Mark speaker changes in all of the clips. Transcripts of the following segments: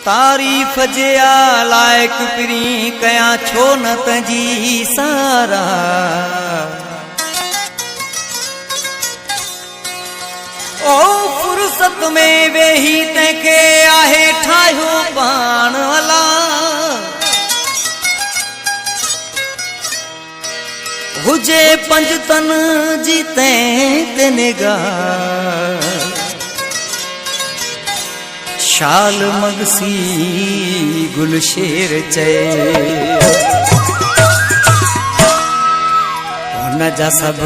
Speaker 1: तारीफ़ जिया लाइक पिरी कया छो न तजी सारा ओ फुर्सत में वेही तंहिंखे आहे ठाहियो पाण अला हुजे पंज तन जी ते निगाह शाल मगसी गुल शेर चए हुन जा सब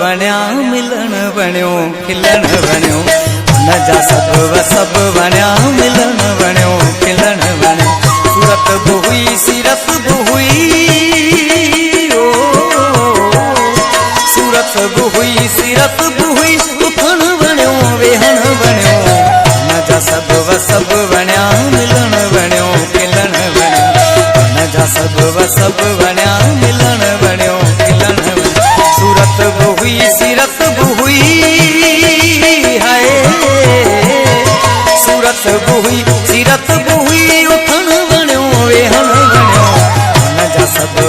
Speaker 1: वणिया मिलन वणियो खिलन वणियो हुन जा सब वणिया मिलन वणियो खिलन वणियो सूरत बि हुई सीरत बि हुई सूरत बि हुई सीरत बि हुई उथण वणियो वेहण वणियो सब वणिया मिलन वणियो खिलन वणियो हुन जा सब वणिया मिलन वणियो खिलन वणियो सूरत बि हुई सीरत बि हुई हाय सूरत बि हुई सीरत बि हुई उथण वणियो वेहण वणियो हुन जा सब